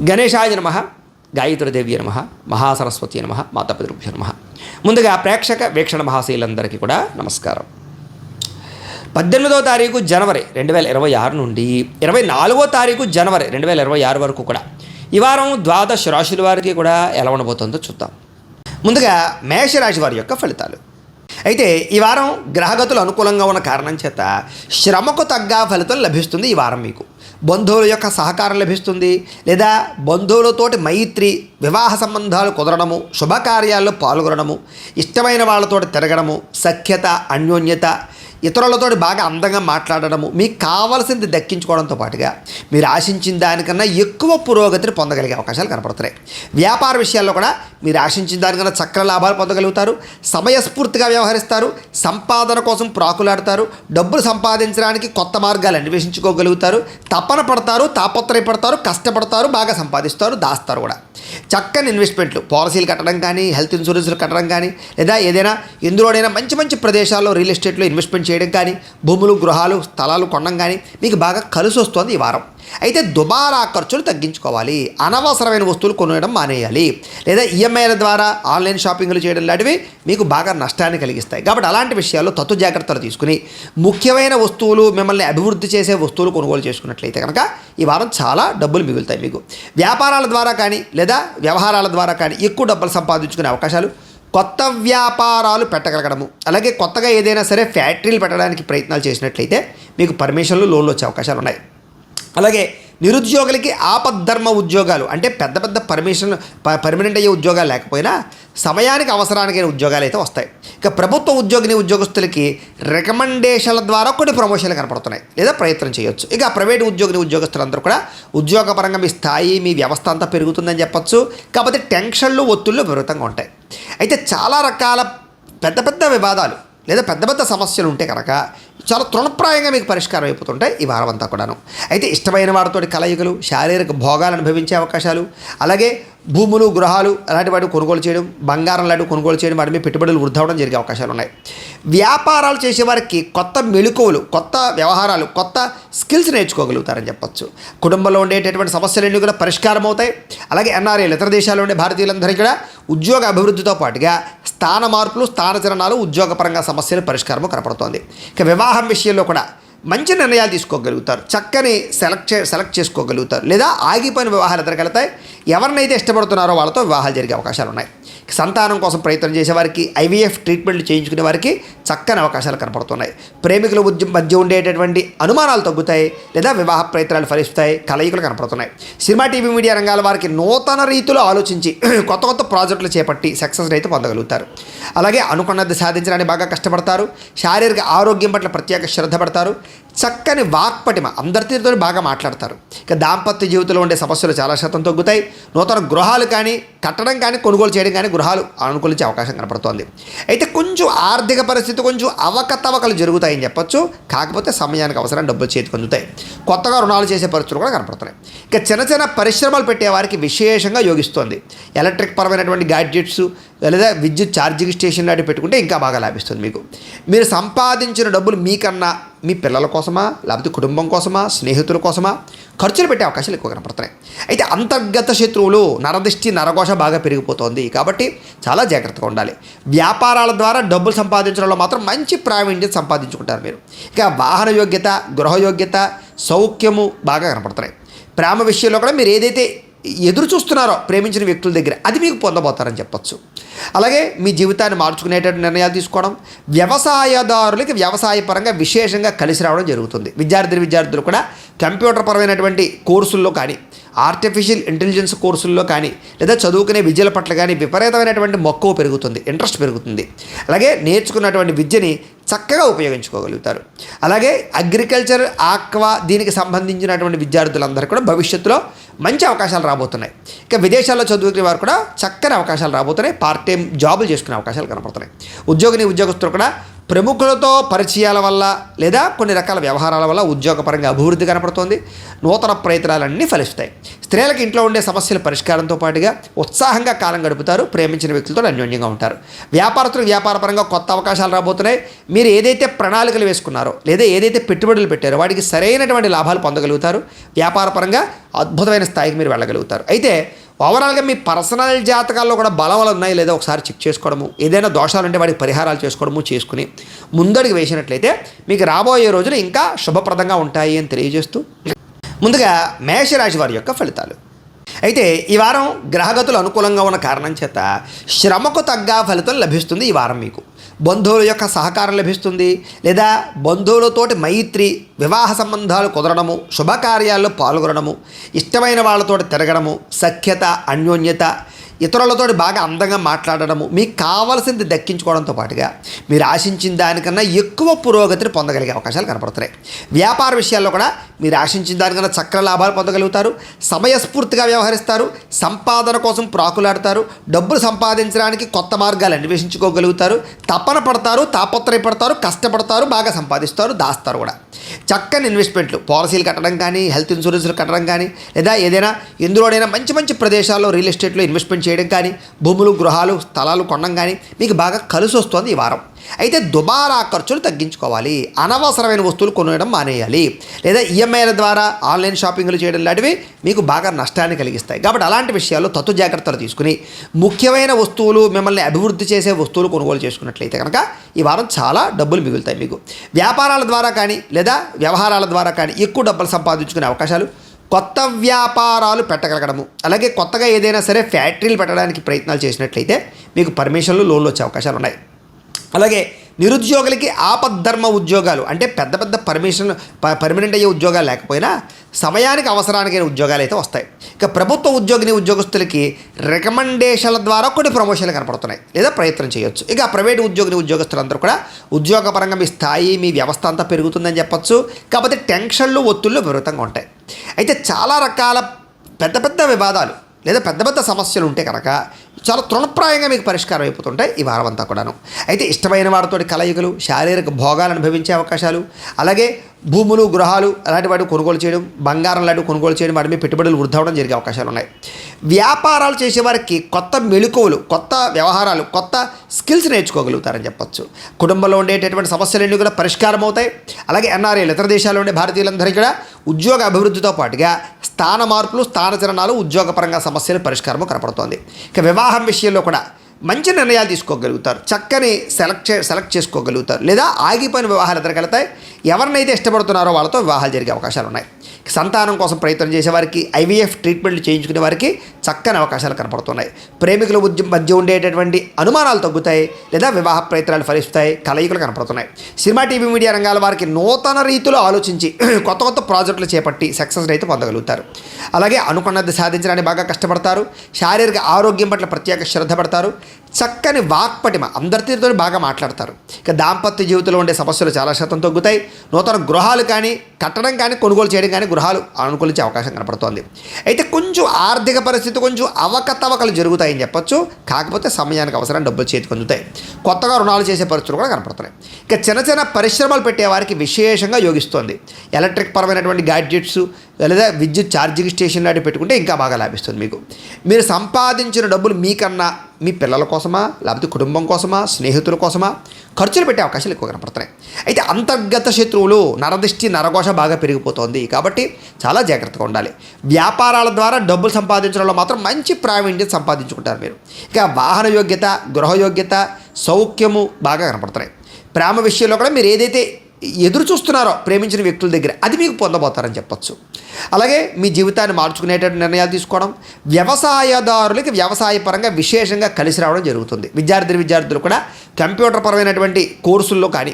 గణేశాయ నమః, గాయత్రీదేవి నమః, మహాసరస్వతి నమః, మాతాపితృభ్యో నమః. ముందుగా ప్రేక్షక వీక్షణ మహాశీలందరికీ కూడా నమస్కారం. 18వ తారీఖు జనవరి 2026 నుండి 24వ తారీఖు జనవరి 2026 వరకు కూడా ఈ వారం ద్వాదశ రాశుల వారికి కూడా ఎలా ఉండబోతుందో చూద్దాం. ముందుగా మేషరాశి వారి యొక్క ఫలితాలు. అయితే ఈ వారం గ్రహగతులు అనుకూలంగా ఉన్న కారణం చేత శ్రమకు తగ్గ ఫలితం లభిస్తుంది. ఈ వారం మీకు బంధువుల యొక్క సహకారం లభిస్తుంది, లేదా బంధువులతోటి మైత్రి, వివాహ సంబంధాలు కుదరడము, శుభకార్యాల్లో పాల్గొనడము, ఇష్టమైన వాళ్ళతోటి తిరగడము, సఖ్యత, అన్యోన్యత, ఇతరులతోటి బాగా అందంగా మాట్లాడడము, మీకు కావాల్సింది దక్కించుకోవడంతో పాటుగా మీరు ఆశించిన దానికన్నా ఎక్కువ పురోగతిని పొందగలిగే అవకాశాలు కనపడుతున్నాయి. వ్యాపార విషయాల్లో కూడా మీరు ఆశించిన దానికన్నా చక్కని లాభాలు పొందగలుగుతారు. సమయస్ఫూర్తిగా వ్యవహరిస్తారు. సంపాదన కోసం ప్రాకులాడతారు. డబ్బులు సంపాదించడానికి కొత్త మార్గాలు అన్వేషించుకోగలుగుతారు. తపన పడతారు, తాపత్రయపడతారు, కష్టపడతారు, బాగా సంపాదిస్తారు, దాస్తారు కూడా. చక్కని ఇన్వెస్ట్మెంట్లు, పాలసీలు కట్టడం కానీ, హెల్త్ ఇన్సూరెన్స్లు కట్టడం కానీ, లేదా ఏదైనా ఎందులోనైనా మంచి మంచి ప్రదేశాల్లో రియల్ ఎస్టేట్లో ఇన్వెస్ట్మెంట్ చేయడం కానీ, భూములు, గృహాలు, స్థలాలు కొనడం కానీ మీకు బాగా కలిసి వస్తుంది ఈ వారం. అయితే దుబారా ఖర్చులు తగ్గించుకోవాలి. అనవసరమైన వస్తువులు కొనడం మానేయాలి, లేదా ఈఎంఐల ద్వారా ఆన్లైన్ షాపింగ్లు చేయడం లాంటివి మీకు బాగా నష్టాన్ని కలిగిస్తాయి. కాబట్టి అలాంటి విషయాల్లో తత్తు జాగ్రత్తలు తీసుకుని ముఖ్యమైన వస్తువులు, మిమ్మల్ని అభివృద్ధి చేసే వస్తువులు కొనుగోలు చేసుకున్నట్లయితే కనుక ఈ వారం చాలా డబ్బులు మిగులుతాయి మీకు. వ్యాపారాల ద్వారా కానీ, లేదా వ్యవహారాల ద్వారా కానీ ఎక్కువ డబ్బులు సంపాదించుకునే అవకాశాలు, కొత్త వ్యాపారాలు పెట్టగలగడము, అలాగే కొత్తగా ఏదైనా సరే ఫ్యాక్టరీలు పెట్టడానికి ప్రయత్నాలు చేసినట్లయితే మీకు పర్మిషన్లు, లోన్లు వచ్చే అవకాశాలు ఉన్నాయి. అలాగే నిరుద్యోగులకి ఆపద్ధర్మ ఉద్యోగాలు, అంటే పెద్ద పెద్ద పర్మనెంట్ అయ్యే ఉద్యోగాలు లేకపోయినా సమయానికి అవసరానికైన ఉద్యోగాలు అయితే వస్తాయి. ఇక ప్రభుత్వ ఉద్యోగస్తులకి రికమెండేషన్ల ద్వారా కొన్ని ప్రమోషన్లు కనపడుతున్నాయి, లేదా ప్రయత్నం చేయొచ్చు. ఇక ప్రైవేట్ ఉద్యోగస్తులందరూ కూడా ఉద్యోగపరంగా మీ స్థాయి, మీ వ్యవస్థ అంతా పెరుగుతుందని చెప్పొచ్చు. కాకపోతే టెన్షన్లు, ఒత్తిళ్ళు విపరీతంగా ఉంటాయి. అయితే చాలా రకాల పెద్ద పెద్ద వివాదాలు లేదా పెద్ద పెద్ద సమస్యలు ఉంటే కనుక చాలా తృణప్రాయంగా మీకు పరిష్కారం అయిపోతుంటాయి ఈ వారం అంతా కూడాను. అయితే ఇష్టమైన వారితోటి కలయికలు, శారీరక భోగాలు అనుభవించే అవకాశాలు, అలాగే భూములు, గృహాలు అలాంటి వాటిని కొనుగోలు చేయడం, బంగారం లాంటివి కొనుగోలు చేయడం, వాటి మీద పెట్టుబడులు వృద్ధి అవ్వడం జరిగే అవకాశాలు ఉన్నాయి. వ్యాపారాలు చేసేవారికి కొత్త మెళుకువలు, కొత్త వ్యవహారాలు, కొత్త స్కిల్స్ నేర్చుకోగలుగుతారని చెప్పొచ్చు. కుటుంబంలో ఉండేటటువంటి సమస్యలన్నీ కూడా పరిష్కారం అవుతాయి. అలాగే ఎన్ఆర్ఐలు, ఇతర దేశాల్లో ఉండే భారతీయులందరికీ కూడా ఉద్యోగ అభివృద్ధితో పాటుగా స్థాన మార్పులు, స్థానచలనాలు, ఉద్యోగపరంగా సమస్యలు పరిష్కారము కనపడుతోంది. ఇక వివాహం విషయంలో కూడా మంచి నిర్ణయాలు తీసుకోగలుగుతారు, చక్కని సెలెక్ట్ చేసుకోగలుగుతారు, లేదా ఆగిపోయిన వివాహాలు ఎదురుకెళ్తాయి. ఎవరినైతే ఇష్టపడుతున్నారో వాళ్ళతో వివాహాలు జరిగే అవకాశాలు ఉన్నాయి. సంతానం కోసం ప్రయత్నం చేసేవారికి, ఐవీఎఫ్ ట్రీట్మెంట్లు చేయించుకునే వారికి చక్కని అవకాశాలు కనపడుతున్నాయి. ప్రేమికుల మధ్య ఉండేటటువంటి అనుమానాలు తగ్గుతాయి, లేదా వివాహ ప్రయత్నాలు ఫలిస్తాయి, కలయికలు కనపడుతున్నాయి. సినిమా, టీవీ, మీడియా రంగాల వారికి నూతన రీతిలో ఆలోచించి కొత్త కొత్త ప్రాజెక్టులు చేపట్టి సక్సెస్ అయితే పొందగలుగుతారు. అలాగే అనుకున్నది సాధించడానికి బాగా కష్టపడతారు. శారీరక ఆరోగ్యం పట్ల ప్రత్యేక శ్రద్ధ పడతారు. చక్కని వాక్పటిమ, అందరితో బాగా మాట్లాడతారు. ఇక దాంపత్య జీవితంలో ఉండే సమస్యలు చాలా శాతం తగ్గుతాయి. నూతన గృహాలు కానీ కట్టడం కానీ, కొనుగోలు చేయడం కానీ గృహాలు అనుకూలించే అవకాశం కనపడుతోంది. అయితే కొంచెం ఆర్థిక పరిస్థితి కొంచెం అవకతవకలు జరుగుతాయని చెప్పొచ్చు. కాకపోతే సమయానికి అవసరం డబ్బులు చేతికి అందుతాయి. కొత్తగా రుణాలు చేసే పరిస్థితులు కూడా కనపడుతున్నాయి. ఇక చిన్న చిన్న పరిశ్రమలు పెట్టే వారికి విశేషంగా యోగిస్తోంది. ఎలక్ట్రిక్ పరమైనటువంటి గ్యాడ్జెట్స్, లేదా విద్యుత్ ఛార్జింగ్ స్టేషన్ లాంటివి పెట్టుకుంటే ఇంకా బాగా లాభిస్తుంది మీకు. మీరు సంపాదించిన డబ్బులు మీకన్నా మీ పిల్లల కోసమా, లేకపోతే కుటుంబం కోసమా, స్నేహితుల కోసమా ఖర్చులు పెట్టే అవకాశాలు ఎక్కువ కనపడుతున్నాయి. అయితే అంతర్గత శత్రువులు, నరదిష్టి, నరఘోష బాగా పెరిగిపోతుంది. కాబట్టి చాలా జాగ్రత్తగా ఉండాలి. వ్యాపారాల ద్వారా డబ్బులు సంపాదించడంలో మాత్రం మంచి ప్రావీణ్యం సంపాదించుకుంటారు మీరు. ఇక వాహన యోగ్యత, గృహయోగ్యత, సౌఖ్యము బాగా కనపడుతున్నాయి. ప్రేమ విషయంలో కూడా మీరు ఏదైతే ఎదురు చూస్తున్నారో ప్రేమించిన వ్యక్తుల దగ్గర, అది మీకు పొందబోతారని చెప్పొచ్చు. అలాగే మీ జీవితాన్ని మార్చుకునేటటువంటి నిర్ణయాలు తీసుకోవడం, వ్యవసాయదారులకి వ్యవసాయపరంగా విశేషంగా కలిసి రావడం జరుగుతుంది. విద్యార్థులు కూడా కంప్యూటర్ పరమైనటువంటి కోర్సుల్లో కానీ, ఆర్టిఫిషియల్ ఇంటెలిజెన్స్ కోర్సుల్లో కానీ, లేదా చదువుకునే విద్యల పట్ల కానీ విపరీతమైనటువంటి మక్కువ పెరుగుతుంది, ఇంట్రెస్ట్ పెరుగుతుంది. అలాగే నేర్చుకున్నటువంటి విద్యని చక్కగా ఉపయోగించుకోగలుగుతారు. అలాగే అగ్రికల్చర్, ఆక్వా, దీనికి సంబంధించినటువంటి విద్యార్థులందరూ కూడా భవిష్యత్తులో మంచి అవకాశాలు రాబోతున్నాయి. ఇక విదేశాల్లో చదువుకునే వారు కూడా చక్కని అవకాశాలు రాబోతున్నాయి. పార్ట్ టైం జాబులు చేసుకునే అవకాశాలు కనపడుతున్నాయి. ఉద్యోగస్తులు కూడా ప్రముఖులతో పరిచయాల వల్ల లేదా కొన్ని రకాల వ్యవహారాల వల్ల ఉద్యోగపరంగా అభివృద్ధి కనపడుతోంది. నూతన ప్రయత్నాలన్నీ ఫలిస్తాయి. స్త్రీలకు ఇంట్లో ఉండే సమస్యల పరిష్కారంతో పాటుగా ఉత్సాహంగా కాలం గడుపుతారు. ప్రేమించిన వ్యక్తులతో అన్యోన్యంగా ఉంటారు. వ్యాపారస్తులు వ్యాపారపరంగా కొత్త అవకాశాలు రాబోతున్నాయి. మీరు ఏదైతే ప్రణాళికలు వేసుకున్నారో లేదా ఏదైతే పెట్టుబడులు పెట్టారో వాటికి సరైనటువంటి లాభాలు పొందగలుగుతారు. వ్యాపారపరంగా అద్భుతమైన స్థాయికి మీరు వెళ్ళగలుగుతారు. అయితే ఓవరాల్గా మీ పర్సనల్ జాతకాల్లో కూడా బలవలు ఉన్నాయి లేదా ఒకసారి చెక్ చేసుకోవడము, ఏదైనా దోషాలు ఉంటే వాటికి పరిహారాలు చేసుకోవడము చేసుకుని ముందడుగు వేసినట్లయితే మీకు రాబోయే రోజులు ఇంకా శుభప్రదంగా ఉంటాయి అని తెలియజేస్తూ ముందుగా మేషరాశి వారి యొక్క ఫలితాలు. అయితే ఈ వారం గ్రహగతులు అనుకూలంగా ఉన్న కారణం చేత శ్రమకు తగ్గ ఫలితం లభిస్తుంది. ఈ వారం మీకు బంధువుల యొక్క సహకారం లభిస్తుంది లేదా బంధువులతోటి మైత్రి, వివాహ సంబంధాలు కుదరడము, శుభకార్యాల్లో పాల్గొనడము, ఇష్టమైన వాళ్ళతోటి తిరగడము, సఖ్యత, అన్యోన్యత, ఇతరులతోటి బాగా అందంగా మాట్లాడడము, మీకు కావాల్సింది దక్కించుకోవడంతో పాటుగా మీరు ఆశించిన దానికన్నా ఎక్కువ పురోగతిని పొందగలిగే అవకాశాలు కనపడుతున్నాయి. వ్యాపార విషయాల్లో కూడా మీరు ఆశించిన దానికన్నా చక్ర లాభాలు పొందగలుగుతారు. సమయస్ఫూర్తిగా వ్యవహరిస్తారు. సంపాదన కోసం ప్రాకులాడతారు. డబ్బులు సంపాదించడానికి కొత్త మార్గాలు అన్వేషించుకోగలుగుతారు. తపన పడతారు, తాపత్రయపడతారు, కష్టపడతారు, బాగా సంపాదిస్తారు, దాస్తారు కూడా. చక్కని ఇన్వెస్ట్మెంట్లు, పాలసీలు కట్టడం కానీ, హెల్త్ ఇన్సూరెన్స్లు కట్టడం కానీ, లేదా ఏదైనా ఎందులోనైనా మంచి మంచి ప్రదేశాల్లో రియల్ ఎస్టేట్లో ఇన్వెస్ట్మెంట్ చేయడం కానీ, భూములు, గృహాలు, స్థలాలు కొనడం కానీ మీకు బాగా కలిసి వస్తుంది ఈ వారం. అయితే దుబారా ఖర్చులు తగ్గించుకోవాలి. అనవసరమైన వస్తువులు కొనడం మానేయాలి. లేదా ఈఎంఐల ద్వారా ఆన్లైన్ షాపింగ్లు చేయడం లాంటివి మీకు బాగా నష్టాన్ని కలిగిస్తాయి. కాబట్టి అలాంటి విషయాల్లో తత్తు జాగ్రత్తలు తీసుకుని ముఖ్యమైన వస్తువులు, మిమ్మల్ని అభివృద్ధి చేసే వస్తువులు కొనుగోలు చేసుకున్నట్లయితే కనుక ఈ వారం చాలా డబ్బులు మిగులుతాయి మీకు. వ్యాపారాల ద్వారా కానీ లేదా వ్యవహారాల ద్వారా కానీ ఎక్కువ డబ్బులు సంపాదించుకునే అవకాశాలు, కొత్త వ్యాపారాలు పెట్టగలగడము, అలాగే కొత్తగా ఏదైనా సరే ఫ్యాక్టరీలు పెట్టడానికి ప్రయత్నాలు చేసినట్లయితే మీకు పర్మిషన్లు, లోన్లు వచ్చే అవకాశాలు ఉన్నాయి. అలాగే నిరుద్యోగులకి ఆపద్ధర్మ ఉద్యోగాలు అంటే పెద్ద పెద్ద పర్మనెంట్ అయ్యే ఉద్యోగాలు లేకపోయినా సమయానికి అవసరానికైన ఉద్యోగాలు అయితే వస్తాయి. ఇక ప్రభుత్వ ఉద్యోగస్తులకి రికమెండేషన్ల ద్వారా కొన్ని ప్రమోషన్లు కనపడుతున్నాయి లేదా ప్రయత్నం చేయొచ్చు. ఇక ప్రైవేట్ ఉద్యోగస్తులందరూ కూడా ఉద్యోగపరంగా మీ స్థాయి, మీ వ్యవస్థ అంతా పెరుగుతుందని చెప్పొచ్చు. కాకపోతే టెన్షన్లు, ఒత్తిళ్ళు విపరీతంగా ఉంటాయి. అయితే చాలా రకాల పెద్ద పెద్ద వివాదాలు లేదా పెద్ద పెద్ద సమస్యలు ఉంటే కనుక చాలా తృణప్రాయంగా మీకు పరిష్కారం అయిపోతుంటాయి ఈ వారం అంతా కూడాను. అయితే ఇష్టమైన వాటితోటి కలయికలు, శారీరక భోగాలు అనుభవించే అవకాశాలు, అలాగే భూములు, గృహాలు అలాంటి వాటిని కొనుగోలు చేయడం, బంగారం లాంటివి కొనుగోలు చేయడం, వాటి మీద పెట్టుబడులు వృద్ధి అవ్వడం జరిగే అవకాశాలు ఉన్నాయి. వ్యాపారాలు చేసేవారికి కొత్త మెళుకువలు, కొత్త వ్యవహారాలు, కొత్త స్కిల్స్ నేర్చుకోగలుగుతారని చెప్పొచ్చు. కుటుంబంలో ఉండేటటువంటి సమస్యలన్నీ కూడా పరిష్కారం అవుతాయి. అలాగే ఎన్ఆర్ఐలు, ఇతర దేశాల్లో ఉండే భారతీయులందరికీ కూడా ఉద్యోగ అభివృద్ధితో పాటుగా స్థాన మార్పులు, స్థానచలనాలు, ఉద్యోగపరంగా సమస్యలు పరిష్కారము కనపడుతోంది. ఇక వివాహం విషయంలో కూడా మంచి నిర్ణయాలు తీసుకోగలుగుతారు. చక్కని సెలెక్ట్ చేసుకోగలుగుతారు. లేదా ఆగిపోయిన వివాహాలు ఎదురుకెళ్తాయి. ఎవరినైతే ఇష్టపడుతున్నారో వాళ్ళతో వివాహాలు జరిగే అవకాశాలు ఉన్నాయి. సంతానం కోసం ప్రయత్నం చేసేవారికి, ఐవీఎఫ్ ట్రీట్మెంట్లు చేయించుకునే వారికి చక్కని అవకాశాలు కనపడుతున్నాయి. ప్రేమికుల మధ్య ఉండేటటువంటి అనుమానాలు తగ్గుతాయి లేదా వివాహ ప్రయత్నాలు ఫలిస్తాయి. కలయికలు కనపడుతున్నాయి. సినిమా, టీవీ, మీడియా రంగాల వారికి నూతన రీతిలో ఆలోచించి కొత్త కొత్త ప్రాజెక్టులు చేపట్టి సక్సెస్ అయితే పొందగలుగుతారు. అలాగే అనుకున్నది సాధించడానికి బాగా కష్టపడతారు. శారీరక ఆరోగ్యం పట్ల ప్రత్యేక శ్రద్ధ పడతారు. చక్కని వాక్పటిమ, అందరితో బాగా మాట్లాడతారు. ఇక దాంపత్య జీవితంలో ఉండే సమస్యలు చాలా శాతం తగ్గుతాయి. నూతన గృహాలు కానీ కట్టడం కానీ కొనుగోలు చేయడం కానీ గృహాలు అనుకూలించే అవకాశం కనపడుతోంది. అయితే కొంచెం ఆర్థిక పరిస్థితి కొంచెం అవకతవకలు జరుగుతాయని చెప్పొచ్చు. కాకపోతే సమయానికి అవసరం డబ్బులు చేతికి అందుతాయి. కొత్తగా రుణాలు చేసే పరిస్థితులు కూడా కనపడుతున్నాయి. ఇక చిన్న చిన్న పరిశ్రమలు పెట్టే వారికి విశేషంగా యోగిస్తోంది. ఎలక్ట్రిక్ పరమైనటువంటి గ్యాడ్జెట్స్ లేదా విద్యుత్ ఛార్జింగ్ స్టేషన్ లాంటివి పెట్టుకుంటే ఇంకా బాగా లాభిస్తుంది మీకు. మీరు సంపాదించిన డబ్బులు మీకన్నా మీ పిల్లల కోసమా, లేకపోతే కుటుంబం కోసమా, స్నేహితుల కోసమా ఖర్చులు పెట్టే అవకాశాలు ఎక్కువ కనపడుతున్నాయి. అయితే అంతర్గత శత్రువులు, నరదిష్టి, నరఘోష బాగా పెరిగిపోతుంది. కాబట్టి చాలా జాగ్రత్తగా ఉండాలి. వ్యాపారాల ద్వారా డబ్బులు సంపాదించడంలో మాత్రం మంచి ప్రావీణ్యం సంపాదించుకుంటారు మీరు. ఇక వాహన యోగ్యత, గృహయోగ్యత, సౌఖ్యము బాగా కనపడుతున్నాయి. ప్రేమ విషయంలో కూడా మీరు ఏదైతే ఎదురు చూస్తున్నారో ప్రేమించిన వ్యక్తుల దగ్గర అది మీకు పొందబోతారని చెప్పొచ్చు. అలాగే మీ జీవితాన్ని మార్చుకునేటటువంటి నిర్ణయాలు తీసుకోవడం, వ్యవసాయదారులకి వ్యవసాయపరంగా విశేషంగా కలిసి రావడం జరుగుతుంది. విద్యార్థులు కూడా కంప్యూటర్ పరమైనటువంటి కోర్సుల్లో కానీ,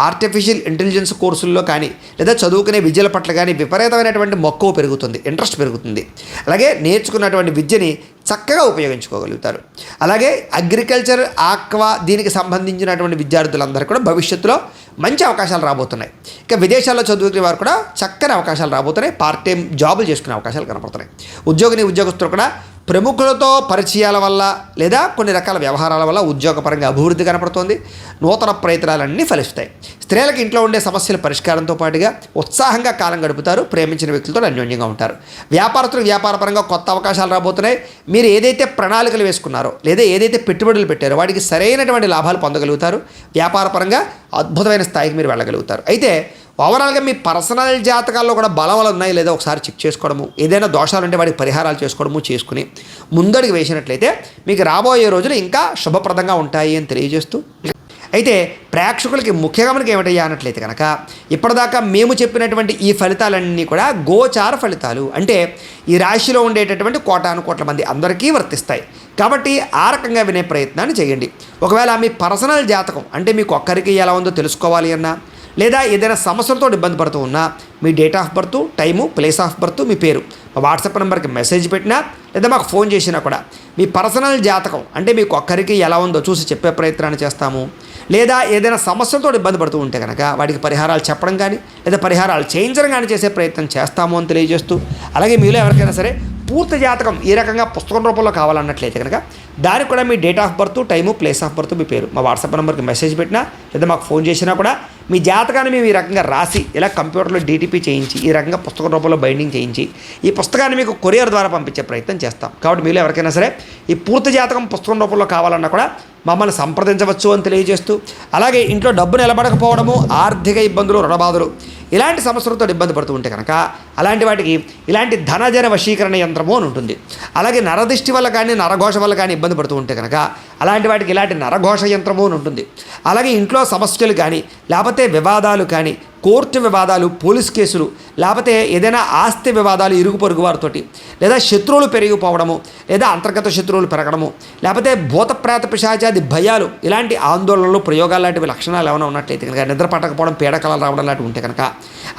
ఆర్టిఫిషియల్ ఇంటెలిజెన్స్ కోర్సుల్లో కానీ, లేదా చదువుకునే విద్యల పట్ల కానీ విపరీతమైనటువంటి మక్కువ పెరుగుతుంది, ఇంట్రెస్ట్ పెరుగుతుంది. అలాగే నేర్చుకున్నటువంటి విద్యని చక్కగా ఉపయోగించుకోగలుగుతారు. అలాగే అగ్రికల్చర్, ఆక్వా దీనికి సంబంధించినటువంటి విద్యార్థులందరూ కూడా భవిష్యత్తులో మంచి అవకాశాలు రాబోతున్నాయి. ఇక విదేశాల్లో చదువుకునే వారు కూడా చక్కని అవకాశాలు రాబోతున్నాయి. పార్ట్ టైం జాబులు చేసుకునే అవకాశాలు కనపడుతున్నాయి. ఉద్యోగస్తులు కూడా ప్రముఖులతో పరిచయాల వల్ల లేదా కొన్ని రకాల వ్యవహారాల వల్ల ఉద్యోగపరంగా అభివృద్ధి కనపడుతోంది. నూతన ప్రయత్నాలన్నీ ఫలిస్తాయి. స్త్రీలకు ఇంట్లో ఉండే సమస్యల పరిష్కారంతో పాటుగా ఉత్సాహంగా కాలం గడుపుతారు. ప్రేమించిన వ్యక్తులతో అన్యోన్యంగా ఉంటారు. వ్యాపారస్తులు వ్యాపారపరంగా కొత్త అవకాశాలు రాబోతున్నాయి. మీరు ఏదైతే ప్రణాళికలు వేసుకున్నారో లేదా ఏదైతే పెట్టుబడులు పెట్టారో వాటికి సరైనటువంటి లాభాలు పొందగలుగుతారు. వ్యాపారపరంగా అద్భుతమైన స్థాయికి మీరు వెళ్ళగలుగుతారు. అయితే ఓవరాల్గా మీ పర్సనల్ జాతకాల్లో కూడా బలవలు ఉన్నాయి లేదా ఒకసారి చెక్ చేసుకోవడము, ఏదైనా దోషాలు ఉంటే వాటికి పరిహారాలు చేసుకోవడము చేసుకుని ముందడుగు వేసినట్లయితే మీకు రాబోయే రోజులు ఇంకా శుభప్రదంగా ఉంటాయి అని తెలియజేస్తూ, అయితే ప్రేక్షకులకి ముఖ్యంగా మనకి ఏమిటయ్యా అన్నట్లయితే కనుక ఇప్పటిదాకా మేము చెప్పినటువంటి ఈ ఫలితాలన్నీ కూడా గోచార ఫలితాలు, అంటే ఈ రాశిలో ఉండేటటువంటి కోటాను కోట్ల మంది అందరికీ వర్తిస్తాయి. కాబట్టి ఆ రకంగా వినే ప్రయత్నాన్ని చేయండి. ఒకవేళ మీ పర్సనల్ జాతకం అంటే మీకు ఒక్కరికి ఎలా ఉందో తెలుసుకోవాలి అన్నా లేదా ఏదైనా సమస్యలతో ఇబ్బంది పడుతూ ఉన్నా మీ date of birth, time, place of birth, మీ పేరు మా వాట్సాప్ నెంబర్కి మెసేజ్ పెట్టినా లేదా మాకు ఫోన్ చేసినా కూడా మీ పర్సనల్ జాతకం అంటే మీకు ఒక్కరికి ఎలా ఉందో చూసి చెప్పే ప్రయత్నాన్ని చేస్తాము. లేదా ఏదైనా సమస్యలతో ఇబ్బంది పడుతూ ఉంటే కనుక వాటికి పరిహారాలు చెప్పడం కానీ లేదా పరిహారాలు చేయించడం కానీ చేసే ప్రయత్నం చేస్తాము అని తెలియజేస్తూ, అలాగే మీలో ఎవరికైనా సరే పూర్తి జాతకం ఈ రకంగా పుస్తకం రూపంలో కావాలన్నట్లయితే కనుక దానికి కూడా మీ date of birth, time, place of birth, మీ పేరు మా వాట్సాప్ నెంబర్కి మెసేజ్ పెట్టినా లేదా మాకు ఫోన్ చేసినా కూడా మీ జాతకాన్ని మేము ఈ రకంగా రాసి ఇలా కంప్యూటర్లో డీటీపీ చేయించి ఈ రకంగా పుస్తకం రూపంలో బైండింగ్ చేయించి ఈ పుస్తకాన్ని మీకు కొరియర్ ద్వారా పంపించే ప్రయత్నం చేస్తాం. కాబట్టి మీలో ఎవరికైనా సరే ఈ పూర్తి జాతకం పుస్తకం రూపంలో కావాలన్నా కూడా మమ్మల్ని సంప్రదించవచ్చు అని తెలియజేస్తూ, అలాగే ఇంట్లో డబ్బు నిలబడకపోవడము, ఆర్థిక ఇబ్బందులు, రుణబాధలు ఇలాంటి సమస్యలతో ఇబ్బంది పడుతూ ఉంటే కనుక అలాంటి వాటికి ఇలాంటి ధనజన వశీకరణ యంత్రము అని ఉంటుంది. అలాగే నరదిష్టి వల్ల కానీ నరఘోష వల్ల కానీ ఇబ్బంది పడుతూ ఉంటే కనుక అలాంటి వాటికి ఇలాంటి నరఘోష యంత్రము అని ఉంటుంది. అలాగే ఇంట్లో సమస్యలు కానీ లేకపోతే వివాదాలు కానీ, కోర్టు వివాదాలు, పోలీస్ కేసులు, లేకపోతే ఏదైనా ఆస్తి వివాదాలు ఇరుగు పొరుగు వారితోటి, లేదా శత్రువులు పెరిగిపోవడము, లేదా అంతర్గత శత్రువులు పెరగడము, లేకపోతే భూత ప్రేత పిశాచాది భయాలు, ఇలాంటి ఆందోళనలు, ప్రయోగాలు లాంటివి లక్షణాలు ఏమైనా ఉన్నట్లయితే కనుక, నిద్ర పట్టకపోవడం, పీడకలలు రావడం లాంటివి ఉంటే కనుక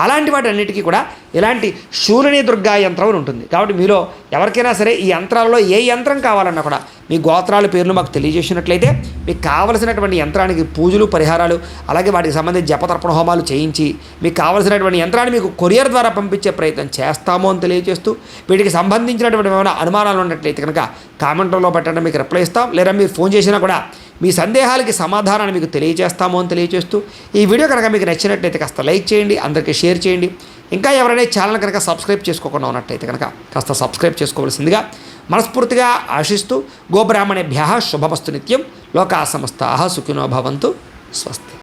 అలాంటి వాటి అన్నిటికీ కూడా ఇలాంటి శూలిని దుర్గా యంత్రం అని ఉంటుంది. కాబట్టి మీలో ఎవరికైనా సరే ఈ యంత్రాలలో ఏ యంత్రం కావాలన్నా కూడా మీ గోత్రాల పేర్లు మాకు తెలియజేసినట్లయితే మీకు కావలసినటువంటి యంత్రానికి పూజలు, పరిహారాలు, అలాగే వాటికి సంబంధించి జపతర్పణ హోమాలు చేయించి మీకు కావలసినటువంటి యంత్రాన్ని మీకు కొరియర్ ద్వారా పంపించే ప్రయత్నం చేస్తాము అని తెలియజేస్తూ, వీటికి సంబంధించినటువంటి ఏమైనా అనుమానాలు ఉన్నట్లయితే కనుక కామెంట్లో పెట్టండి, మీకు రిప్లై ఇస్తాం. లేదా మీరు ఫోన్ చేసినా కూడా మీ సందేహాలకి సమాధానాన్ని మీకు తెలియజేస్తాము అని తెలియజేస్తూ, ఈ వీడియో కనుక మీకు నచ్చినట్లయితే కాస్త లైక్ చేయండి, అందరికీ షేర్ చేయండి. ఇంకా ఎవరైనా ఛానల్ కనుక సబ్స్క్రైబ్ చేసుకోకుండా ఉన్నట్లయితే కనుక కాస్త సబ్స్క్రైబ్ చేసుకోవాల్సిందిగా మనస్ఫూర్తిగా ఆశిస్తూ, గోబ్రాహ్మణేభ్యః శుభమస్తు నిత్యం, లోకా సమస్తాః సుఖినో భవంతు. స్వస్తి.